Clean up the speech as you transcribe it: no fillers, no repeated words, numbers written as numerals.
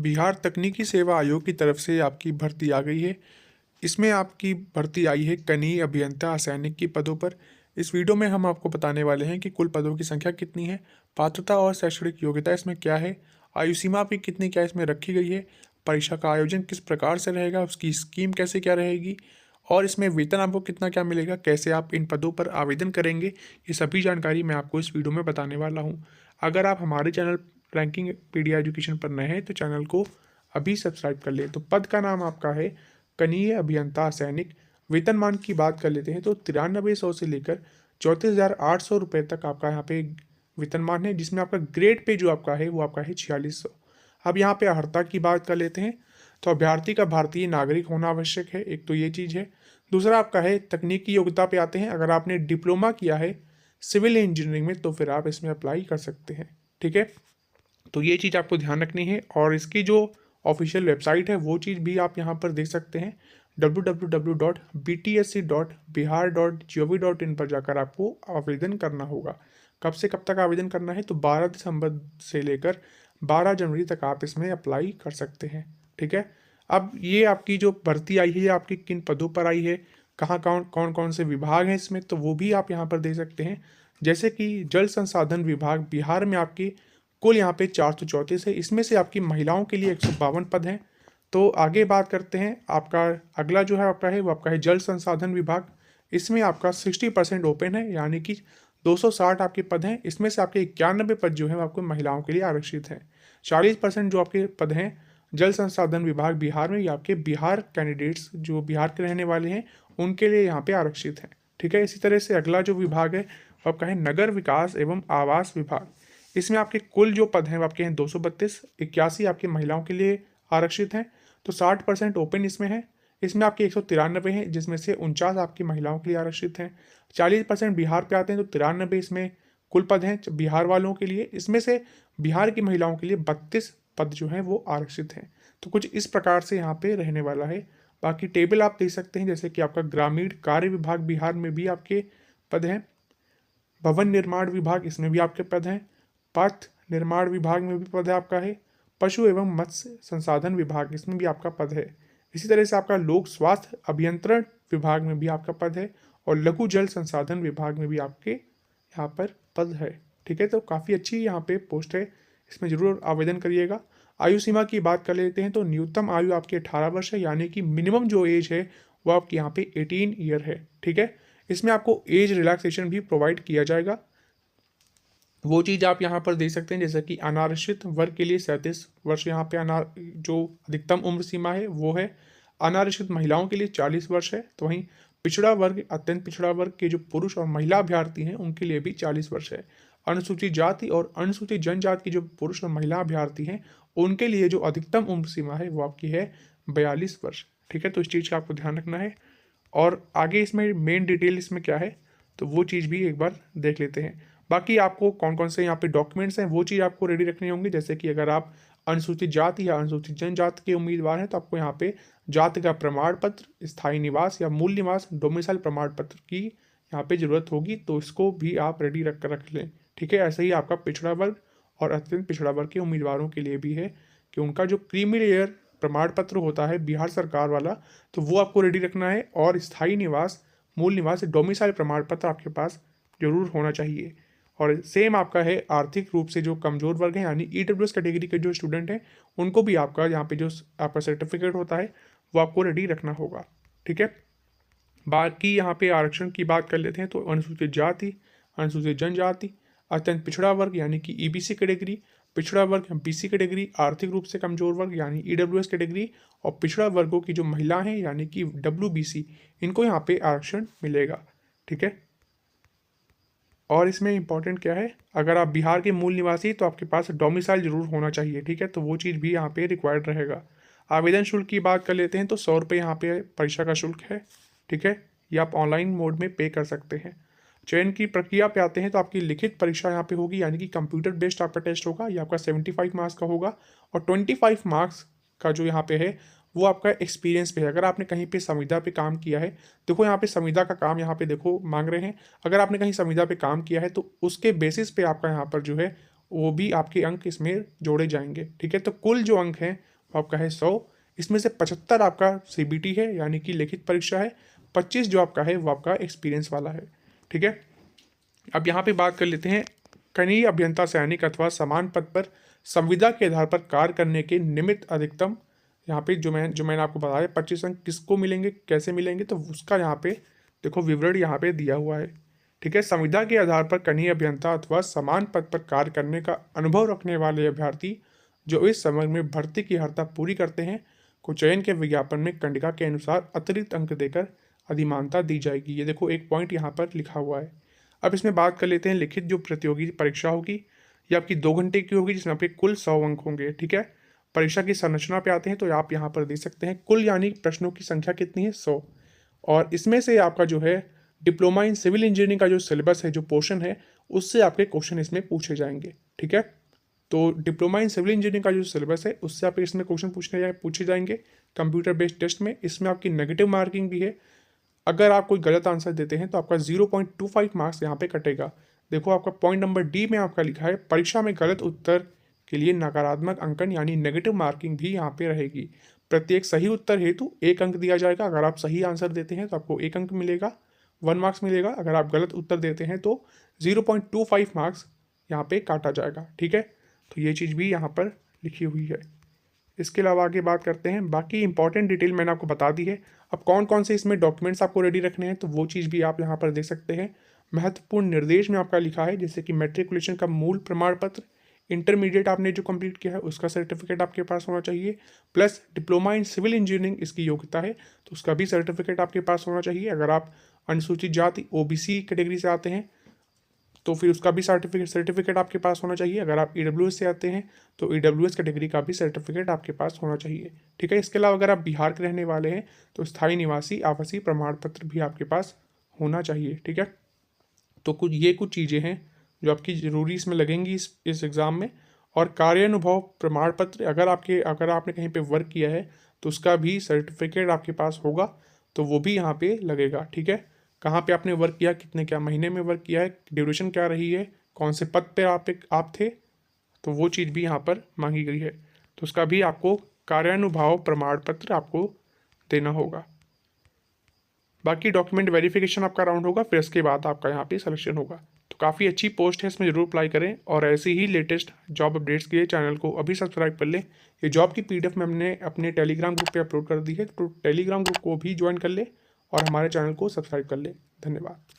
बिहार तकनीकी सेवा आयोग की तरफ से आपकी भर्ती आ गई है। इसमें आपकी भर्ती आई है कनीय अभियंता असैनिक की पदों पर। इस वीडियो में हम आपको बताने वाले हैं कि कुल पदों की संख्या कितनी है, पात्रता और शैक्षणिक योग्यता इसमें क्या है, आयु सीमा भी कितनी क्या इसमें रखी गई है, परीक्षा का आयोजन किस प्रकार से रहेगा, उसकी स्कीम कैसे क्या रहेगी और इसमें वेतन आपको कितना क्या मिलेगा, कैसे आप इन पदों पर आवेदन करेंगे, ये सभी जानकारी मैं आपको इस वीडियो में बताने वाला हूँ। अगर आप हमारे चैनल रैंकिंग पीडिया एजुकेशन पर नए हैं तो चैनल को अभी सब्सक्राइब कर ले। तो पद का नाम आपका है कनीय अभियंता सैनिक। वेतनमान की बात कर लेते हैं तो 9300 से लेकर 34,800 रुपये तक आपका यहाँ पे वेतनमान है, जिसमें आपका ग्रेड पे जो आपका है वो आपका है 4600। अब यहाँ पे अर्हता की बात कर लेते हैं तो अभ्यर्थी का भारतीय नागरिक होना आवश्यक है, एक तो ये चीज़ है। दूसरा आपका है तकनीकी योग्यता पे आते हैं। अगर आपने डिप्लोमा किया है सिविल इंजीनियरिंग में तो फिर आप इसमें अप्लाई कर सकते हैं, ठीक है। तो ये चीज़ आपको ध्यान रखनी है और इसकी जो ऑफिशियल वेबसाइट है वो चीज़ भी आप यहाँ पर देख सकते हैं, www.btsc.bihar.gov.in पर जाकर आपको आवेदन करना होगा। कब से कब तक आवेदन करना है तो 12 दिसंबर से लेकर 12 जनवरी तक आप इसमें अप्लाई कर सकते हैं, ठीक है। अब ये आपकी जो भर्ती आई है ये आपकी किन पदों पर आई है, कहाँ कौन कौन से विभाग हैं इसमें, तो वो भी आप यहाँ पर देख सकते हैं। जैसे कि जल संसाधन विभाग बिहार में आपकी कुल यहाँ पे 434 है, इसमें से आपकी महिलाओं के लिए 152 पद हैं। तो आगे बात करते हैं, आपका अगला जो है आपका है वो आपका है जल संसाधन विभाग। इसमें आपका 60% ओपन है, यानी कि 260 आपके पद हैं। इसमें से आपके 91 पद जो है वो आपको महिलाओं के लिए आरक्षित हैं। 40% जो आपके पद हैं जल संसाधन विभाग बिहार में, ये आपके बिहार कैंडिडेट्स जो बिहार के रहने वाले हैं उनके लिए यहाँ पे आरक्षित हैं, ठीक है। इसी तरह से अगला जो विभाग है वो आपका है नगर विकास एवं आवास विभाग। इसमें आपके कुल जो पद हैं वो आपके हैं 232, 81 आपकी महिलाओं के लिए आरक्षित हैं। तो 60% ओपन इसमें है। इसमें आपके 193 हैं, जिसमें से 49 आपकी महिलाओं के लिए आरक्षित हैं। 40% बिहार पे आते हैं तो 93 इसमें कुल पद हैं बिहार वालों के लिए। इसमें से बिहार की महिलाओं के लिए 32 पद जो हैं वो आरक्षित हैं। तो कुछ इस प्रकार से यहाँ पे रहने वाला है। बाकी टेबल आप देख सकते हैं, जैसे कि आपका ग्रामीण कार्य विभाग बिहार में भी आपके पद हैं, भवन निर्माण विभाग इसमें भी आपके पद हैं, पथ निर्माण विभाग में भी पद है आपका है, पशु एवं मत्स्य संसाधन विभाग इसमें भी आपका पद है। इसी तरह से आपका लोक स्वास्थ्य अभियंत्रण विभाग में भी आपका पद है और लघु जल संसाधन विभाग में भी आपके यहाँ पर पद है, ठीक है। तो काफ़ी अच्छी यहाँ पे पोस्ट है, इसमें ज़रूर आवेदन करिएगा। आयु सीमा की बात कर लेते हैं तो न्यूनतम आयु आपकी 18 वर्ष है, यानी कि मिनिमम जो एज है वो आपके यहाँ पे 18 ईयर है, ठीक है। इसमें आपको एज रिलैक्सेशन भी प्रोवाइड किया जाएगा, वो चीज़ आप यहाँ पर देख सकते हैं। जैसे कि अनारक्षित वर्ग के लिए 37 वर्ष यहाँ पे जो अधिकतम उम्र सीमा है वो है। अनारक्षित महिलाओं के लिए 40 वर्ष है। तो वहीं पिछड़ा वर्ग, अत्यंत पिछड़ा वर्ग के जो पुरुष और महिला अभ्यर्थी हैं उनके लिए भी 40 वर्ष है। अनुसूचित जाति और अनुसूचित जनजाति के जो पुरुष और महिला अभ्यर्थी हैं उनके लिए जो अधिकतम उम्र सीमा है वो आपकी है 42 वर्ष, ठीक है। तो इस चीज़ का आपको ध्यान रखना है। और आगे इसमें मेन डिटेल इसमें क्या है तो वो चीज़ भी एक बार देख लेते हैं। बाकी आपको कौन कौन से यहाँ पे डॉक्यूमेंट्स हैं वो चीज़ आपको रेडी रखने होंगे। जैसे कि अगर आप अनुसूचित जाति या अनुसूचित जनजाति के उम्मीदवार हैं तो आपको यहाँ पे जाति का प्रमाण पत्र, स्थायी निवास या मूल निवास डोमिसाइल प्रमाण पत्र की यहाँ पे ज़रूरत होगी, तो इसको भी आप रेडी रख लें, ठीक है। ऐसे ही आपका पिछड़ा वर्ग और अत्यंत पिछड़ा वर्ग के उम्मीदवारों के लिए भी है कि उनका जो क्रीमी लेयर प्रमाण पत्र होता है बिहार सरकार वाला, तो वो आपको रेडी रखना है। और स्थायी निवास, मूल निवास, डोमिसाइल प्रमाण पत्र आपके पास जरूर होना चाहिए। और सेम आपका है आर्थिक रूप से जो कमज़ोर वर्ग हैं, यानी ईडब्ल्यूएस कैटेगरी के जो स्टूडेंट हैं उनको भी आपका यहाँ पे जो आपका सर्टिफिकेट होता है वो आपको रेडी रखना होगा, ठीक है। बाकी यहाँ पे आरक्षण की बात कर लेते हैं तो अनुसूचित जाति, अनुसूचित जनजाति, अत्यंत पिछड़ा वर्ग यानी कि ईबीसी कैटेगरी, पिछड़ा वर्ग बीसी कैटेगरी, आर्थिक रूप से कमजोर वर्ग यानी ईडब्ल्यूएस कैटेगरी और पिछड़ा वर्गों की जो महिला हैं यानी कि डब्ल्यूबीसी, इनको यहाँ पे आरक्षण मिलेगा, ठीक है। और इसमें इंपॉर्टेंट क्या है, अगर आप बिहार के मूल निवासी तो आपके पास डोमिसाइल जरूर होना चाहिए, ठीक है। तो वो चीज़ भी यहाँ पे रिक्वायर्ड रहेगा। आवेदन शुल्क की बात कर लेते हैं तो 100 रुपये यहाँ पे परीक्षा का शुल्क है, ठीक है। ये आप ऑनलाइन मोड में पे कर सकते हैं। चयन की प्रक्रिया पे आते हैं तो आपकी लिखित परीक्षा यहाँ पे होगी, यानी कि कंप्यूटर बेस्ड आपका टेस्ट होगा। ये आपका 75 मार्क्स का होगा और 25 मार्क्स का जो यहाँ पे है वो आपका एक्सपीरियंस पे है। अगर आपने कहीं पे संविदा पे काम किया है, देखो यहाँ पे संविदा का काम यहाँ पे देखो मांग रहे हैं, अगर आपने कहीं संविदा पे काम किया है तो उसके बेसिस पे आपका यहाँ पर जो है वो भी आपके अंक इसमें जोड़े जाएंगे। ठीक है, तो कुल जो अंक हैं वो आपका है 100, इसमें से 75 आपका CBT है यानी कि लिखित परीक्षा है, 25 जो आपका है वो आपका एक्सपीरियंस वाला है। ठीक है, अब यहाँ पे बात कर लेते हैं कनीय अभियंता सैनिक अथवा समान पद पर संविदा के आधार पर कार्य करने के निमित्त अधिकतम, यहाँ पे जो मैंने आपको बताया 25 अंक किसको मिलेंगे, कैसे मिलेंगे, तो उसका यहाँ पे देखो विवरण यहाँ पे दिया हुआ है। ठीक है, संविदा के आधार पर कनीय अभियंता अथवा समान पद पर कार्य करने का अनुभव रखने वाले अभ्यर्थी जो इस समय में भर्ती की अर्हता पूरी करते हैं को चयन के विज्ञापन में कंडिका के अनुसार अतिरिक्त अंक देकर अधिमानता दी जाएगी। ये देखो एक पॉइंट यहाँ पर लिखा हुआ है। अब इसमें बात कर लेते हैं लिखित जो प्रतियोगी परीक्षा होगी ये आपकी 2 घंटे की होगी जिसमें आपके कुल 100 अंक होंगे। ठीक है, परीक्षा की संरचना पे आते हैं तो आप यहाँ पर देख सकते हैं कुल यानी प्रश्नों की संख्या कितनी है 100, और इसमें से आपका जो है डिप्लोमा इन सिविल इंजीनियरिंग का जो सिलेबस है, जो पोर्शन है, उससे आपके क्वेश्चन इसमें पूछे जाएंगे। ठीक है, तो डिप्लोमा इन सिविल इंजीनियरिंग का जो सिलेबस है उससे आपके इसमें क्वेश्चन पूछे जाएंगे कंप्यूटर बेस्ड टेस्ट में। इसमें आपकी नेगेटिव मार्किंग भी है, अगर आप कोई गलत आंसर देते हैं तो आपका 0.25 मार्क्स यहाँ पे कटेगा। देखो आपका पॉइंट नंबर डी में आपका लिखा है परीक्षा में गलत उत्तर के लिए नकारात्मक अंकन यानी नेगेटिव मार्किंग भी यहाँ पे रहेगी। प्रत्येक सही उत्तर हेतु 1 अंक दिया जाएगा। अगर आप सही आंसर देते हैं तो आपको 1 अंक मिलेगा, 1 मार्क्स मिलेगा। अगर आप गलत उत्तर देते हैं तो 0.25 मार्क्स यहाँ पे काटा जाएगा। ठीक है, तो ये चीज़ भी यहाँ पर लिखी हुई है। इसके अलावा आगे बात करते हैं, बाकी इंपॉर्टेंट डिटेल मैंने आपको बता दी है। अब कौन कौन से इसमें डॉक्यूमेंट्स आपको रेडी रखने हैं तो वो चीज़ भी आप यहाँ पर देख सकते हैं। महत्वपूर्ण निर्देश में आपका लिखा है जैसे कि मैट्रिकुलेशन का मूल प्रमाण पत्र, इंटरमीडिएट आपने जो कंप्लीट किया है उसका सर्टिफिकेट आपके पास होना चाहिए, plus diploma in civil engineering इसकी योग्यता है तो उसका भी सर्टिफिकेट आपके पास होना चाहिए। अगर आप अनुसूचित जाति OBC कैटेगरी से आते हैं तो फिर उसका भी सर्टिफिकेट आपके पास होना चाहिए। अगर आप EWS से आते हैं तो EWS कैटेगरी का भी सर्टिफिकेट आपके पास होना चाहिए। ठीक है, इसके अलावा अगर आप बिहार के रहने वाले हैं तो स्थायी निवासी आवासीय प्रमाण पत्र भी आपके पास होना चाहिए। ठीक है, तो कुछ चीज़ें हैं जो आपकी ज़रूरी इसमें लगेंगी इस एग्ज़ाम में। और कार्यानुभव प्रमाण पत्र अगर आपने कहीं पर वर्क किया है तो उसका भी सर्टिफिकेट आपके पास होगा तो वो भी यहाँ पे लगेगा। ठीक है, कहाँ पे आपने वर्क किया, कितने क्या महीने में वर्क किया है, ड्यूरेशन क्या रही है, कौन से पद पे आप थे, तो वो चीज़ भी यहाँ पर मांगी गई है तो उसका भी आपको कार्यानुभाव प्रमाण पत्र आपको देना होगा। बाकी डॉक्यूमेंट वेरिफिकेशन आपका राउंड होगा, फिर इसके बाद आपका यहाँ पे सिलेक्शन होगा। तो काफ़ी अच्छी पोस्ट है, इसमें ज़रूर अप्लाई करें और ऐसे ही लेटेस्ट जॉब अपडेट्स के लिए चैनल को अभी सब्सक्राइब कर लें। ये जॉब की PDF में हमने अपने टेलीग्राम ग्रुप पे अपलोड कर दी है तो टेलीग्राम ग्रुप को भी ज्वाइन कर ले और हमारे चैनल को सब्सक्राइब कर ले। धन्यवाद।